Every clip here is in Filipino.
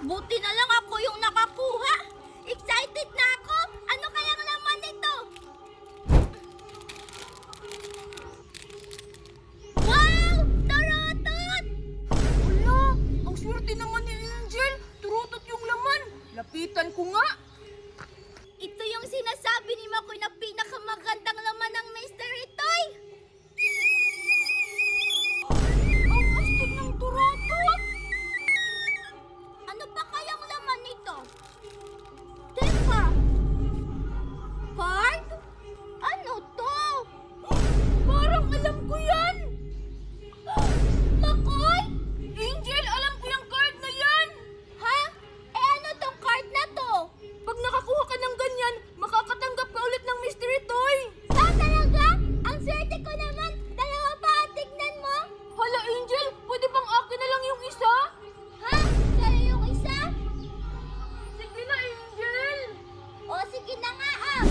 Buti na lang ako yung nakakuha. Excited na ako. Ano kayang laman nito? Wow! Turutot! Wala, ang swerte naman ni Angel. Turutot yung laman. Lapitan ko nga. Ito yung sinasabi ni Makoy na pinakamagandang laman ng mystery toy. Ang astig ng turutot. Ano pa kayang laman nito? Teka! Card? Ano to? Parang alam ko yan. Makoy? Angel, alam ko yung card na yan. Ha? Eh ano tong card na to? Pag nakakuha ka ng ganyan, makakatanggap ka ulit ng mystery toy. Ah, talaga? Ang swerte ko naman. Dalawa pa, tignan mo. Hala, Angel, pwede bang akin na lang yung isa? Ha? Sa'yo yung isa? Sige na, Angel. O sige na nga ah.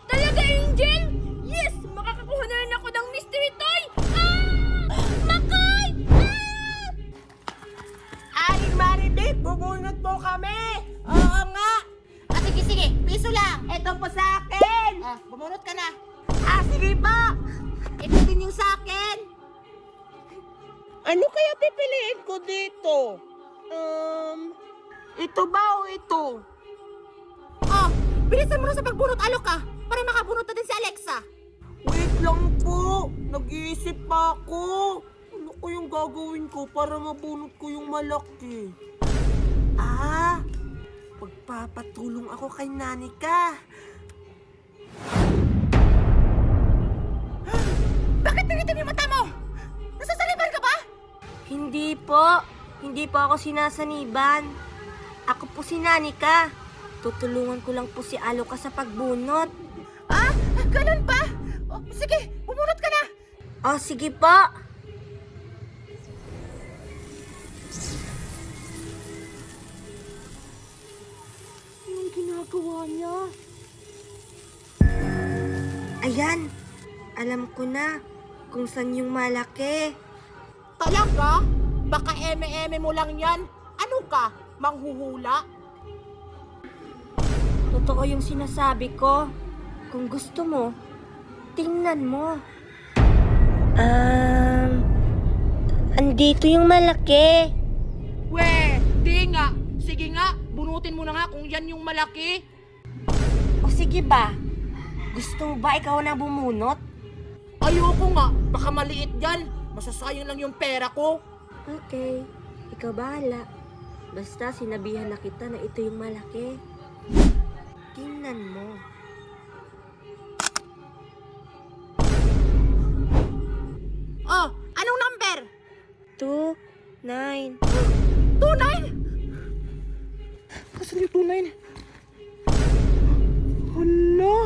Talaga, Angel? Yes! Makakakuha na rin ako ng mystery toy! Makoy! Aling Maribik, bubunot mo kami! Oo nga! Sige, piso lang. Ito po sa akin! Bumunot ka na. Sige pa! Ito din yung sa akin. Ano kaya pipiliin ko dito? Ito ba o ito? Oh, bilisan mo na sa pagbunot, Alok ka. Para makabunot na din si Alexa. Wait lang po! Nag-iisip pa ako! Ano ko yung gagawin ko para mabunot ko yung malaki? Pagpapatulong ako kay Nanika. Bakit nangitim yung mata mo? Nasasaliban ka ba? Hindi po. Hindi po ako sinasaniban. Ako po si Nanika. Tutulungan ko lang po si Aloka sa pagbunot. Ganun ba? Oh, sige, bumunot ka na. Oh, sige po. Anong ginagawa niya? Ayan. Alam ko na kung saan yung malaki. Talaga? Baka eme-eme mo lang yan. Ano ka? Manghuhula? Totoo yung sinasabi ko. Kung gusto mo, tingnan mo. Andito yung malaki. We, di nga. Sige nga, bunutin mo na nga kung yan yung malaki. O sige ba? Gusto mo ba ikaw na bumunot? Ayoko nga, baka maliit yan. Masasayang lang yung pera ko. Okay, ikaw bahala. Basta sinabihan na kita na ito yung malaki. Tingnan mo. Oh, anong number? 2, 9. 29? Asan yung 29? Hala,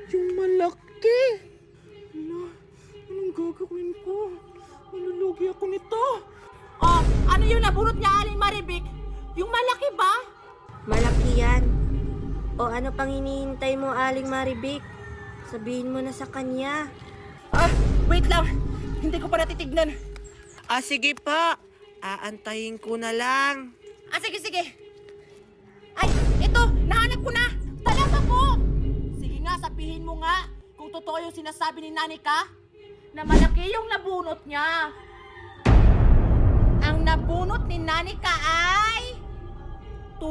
yung malaki. Hala, anong gagawin ko? Malulugi ako nito. Oh, ano yung nabunot niya, Aling Maribik? Yung malaki ba? Malaki yan. O ano pang hinihintay mo, Aling Maribik? Sabihin mo na sa kanya. Wait lang. Hindi ko pa natitignan. Sige pa. Aantayin ko na lang. Sige. Ay, ito. Nahanap ko na. Talaga po. Sige nga, sabihin mo nga kung totoo yung sinasabi ni Nanika na malaki yung nabunot niya. Ang nabunot ni Nanika ay 2,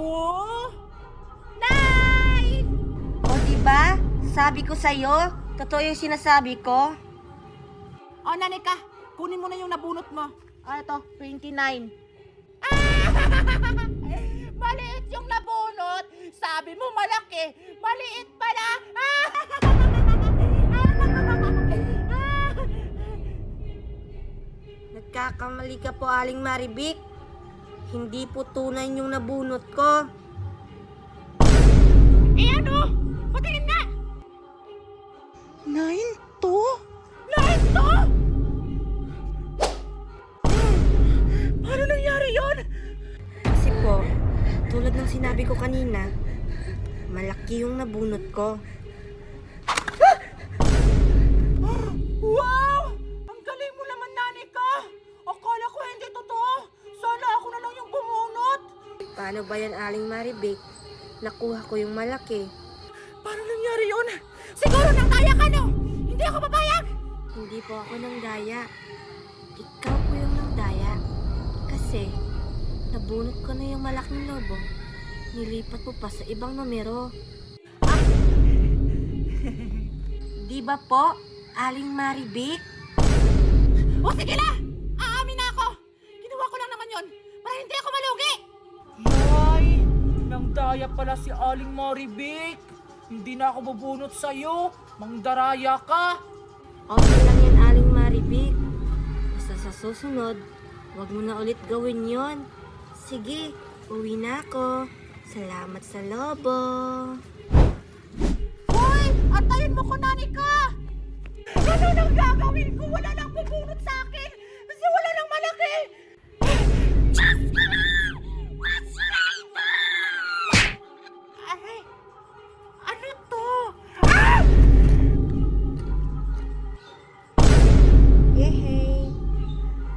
9. O diba? Sabi ko sa'yo, totoo yung sinasabi ko. O, Nanika, kunin mo na yung nabunot mo. Ito, 29. Maliit yung nabunot. Sabi mo malaki. Maliit pala. Nagkakamali ka po, Aling Maribik. Hindi po tunay yung nabunot ko. Ano? Patingin nga. 9 to? 9 to? Paano nangyari yun? Kasi po, tulad ng sinabi ko kanina, malaki yung nabunot ko. Wow! Ang galing mo naman, Nanika! Akala ko hindi totoo. Sana ako na lang yung bumunot. Paano ba yan, Aling Maribik? Nakuha ko yung malaki. Paano nangyari yun? Siguro nang daya ka, no? Hindi ako papayag! Hindi po ako nang daya. Ikaw po yung nang daya. Kasi, nabunot ko na yung malaking lobo. Nilipat mo pa sa ibang numero. Di ba po, Aling Maribik? O sige na! Aamin na ako! Ginawa ko lang naman yon para hindi ako malugi! Yay! Nang daya pala si Aling Maribik. Hindi na ako bubunot sa'yo. Mangdaraya ka. Okay lang yan, Aling Maribik. Basta sa susunod, huwag mo na ulit gawin yon. Sige, uwi na ako. Salamat sa lobo. Hoy! Antayin mo ko, Nanika! Ano nang gagawin ko? Wala nang bubunot sa akin! Kasi wala nang malaki! Diyos ko na! What's right? Aray! Ano to? Ah! Hey!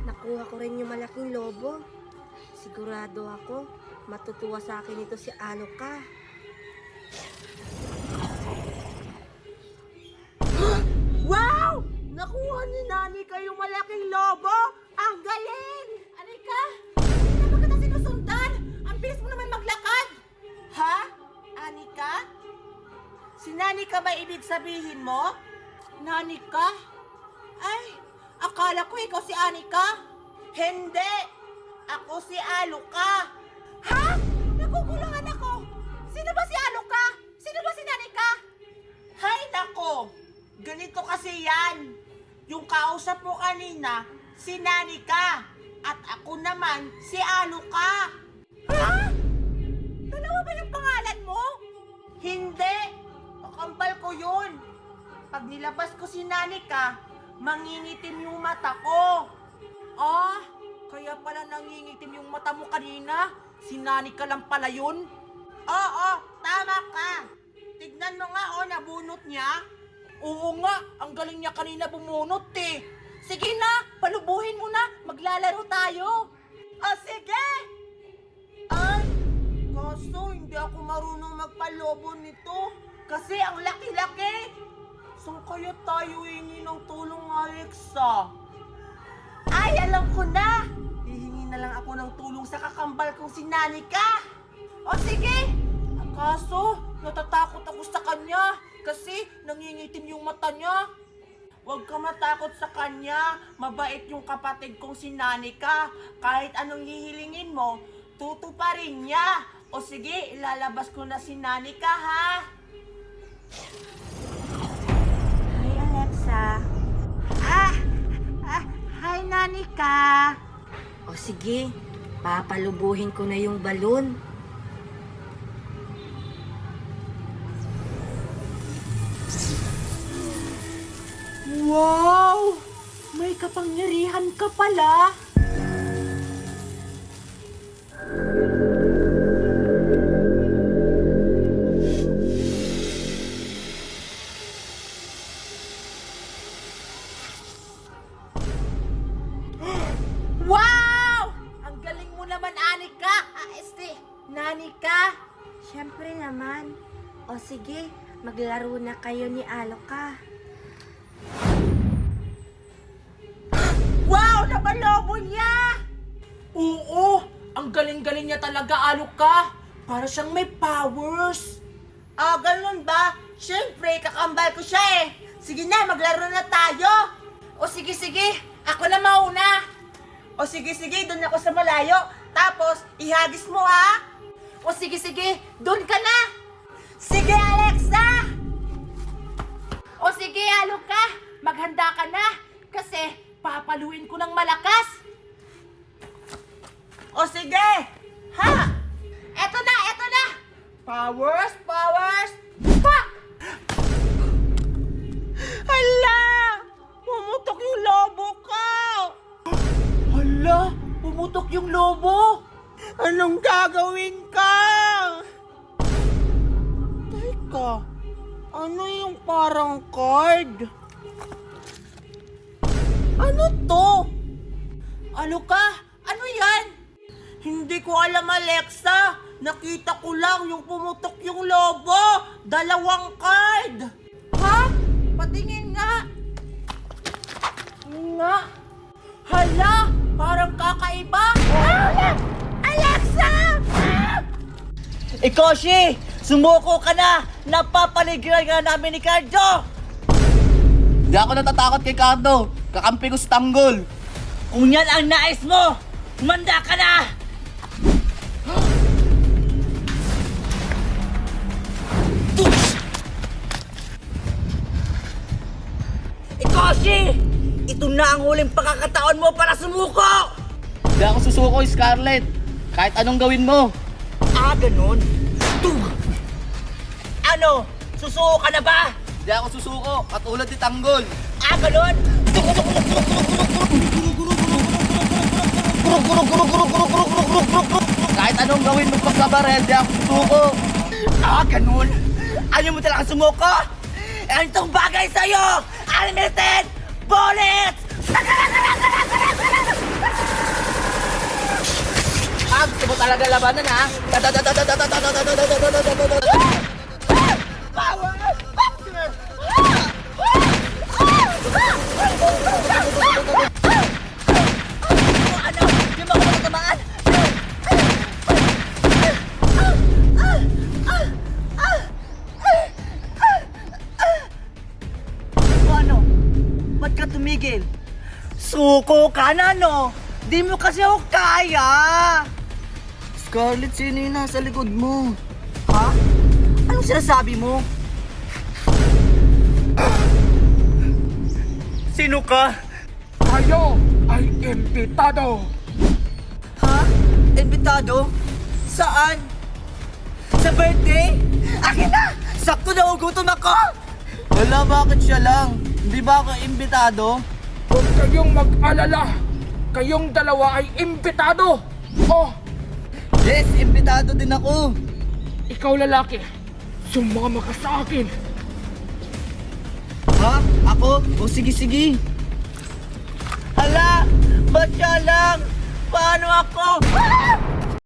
Nakuha ko rin yung malaking lobo. Sigurado ako, matutuwa sa akin ito si Aloka. Wow! Nakuha ni Nanika yung malaking lobo! Ang galing! Anika, hindi na ba kita sinusundan? Ang bilis mo naman maglakad! Ha? Anika? Si Nanika ba ibig sabihin mo? Nanika? Ay, akala ko ikaw si Anika. Hindi! Ako si Aloka. Ha? Nagugulangan ako. Sino ba si Aloka? Sino ba si Nanika? Hay nako! Ganito kasi yan. Yung kausap mo kanina, si Nanika. At ako naman, si Aloka. Ha? Dalawa ba yung pangalan mo? Hindi. Kakambal ko yun. Pag nilabas ko si Nanika, mangingitim yung mata ko. Ah, kaya pala nangingitim yung mata mo kanina. Si Nanika lang pala yun. Oo, tama ka. Tignan mo nga, oh, nabunot niya. Oo nga, ang galing niya kanina bumunot eh. Sige na, palubuhin mo na, maglalaro tayo. Ah, sige! Ay, kaso hindi ako marunong magpalobo nito. Kasi ang laki-laki. Saan kaya tayo hingi ng tulong, Alexa? Ay, alam ko na. Hihingi na lang ako ng tulong sa kakambal kong si Nanika. O sige, kaso natatakot ako sa kanya. Kasi nangingitim yung mata niya. Huwag ka matakot sa kanya. Mabait yung kapatid kong si Nanika. Kahit anong hihilingin mo, tutuparin niya. O sige, ilalabas ko na si Nanika, ha? Hi, Alexa. Hi, Nanika. O sige, papalubuhin ko na yung balon. Wow! May kapangyarihan ka pala. Wow! Ang galing mo naman, Anika. Nanika. Siyempre naman. O sige, maglaro na kayo ni Aloka. Wow! Napalobo niya! Oo! Ang galing-galing niya talaga, Aloka. Para siyang may powers. Ah, ganun ba? Siyempre, kakambal ko siya eh. Sige na, maglaro na tayo. O sige, ako na mauna. O sige, doon ako sa malayo. Tapos, ihagis mo ha. O sige, doon ka na. Sige, Alexa. O sige, Aloka, maghanda ka na. Kasi, papaluin ko ng malakas. O sige! Ha! Eto na! Powers! Pa! Hala! Pumutok yung lobo ko! Hala! Pumutok yung lobo! Anong gagawin ka? Teka, ano yung parang card? Ano to? Aloka, ano yan? Hindi ko alam, Alexa. Nakita ko lang yung pumutok yung lobo. 2 card. Ha? Patingin nga. Nga. Hala, parang kakaiba. Alexa! Ikoshi, sumuko ka na. Napapaligiran ka namin ni Cardo. Di ako natatakot kay Cardo. Kakampi ko sa tanggol. Kung yan ang nais mo, manda ka na! Ikoshi! Ito na ang huling pagkakataon mo para sumuko! Di ako susuko, Scarlett. Kahit anong gawin mo. Ah, ganun? Ano? Susuko ka na ba? Di ako susuko, katulad ni Tanggol. Ah, ganun? Kahit anong gawin mo pagkabarel, di ako susuko. Ah, ganun? Ayaw mo talaga sumuko? Ano itong bagay sa'yo? Unlimited bullets! Ah, gusto mo talaga labanan, ha? Ano? Di mo ako matatamaan? Ano? Ba't ka tumigil? Suko ka na, no? Di mo kasi ako kaya! Scarlett, sino yung nasa likod mo? Ha? Anong sinasabi mo? Sino ka? Kayo ay imbitado. Ha? Invitado? Saan? Sa birthday? Akin na! Sakto na ugutom ako! Wala, bakit siya lang? Hindi ba ako imbitado? Huwag kayong mag-alala. Kayong dalawa ay imbitado. Oh, Yes, imbitado din ako. ikaw lalaki. Sumama ka sa akin. Ha? Ako? O sige. Hala! Ba't siya lang? Paano ako? Ah!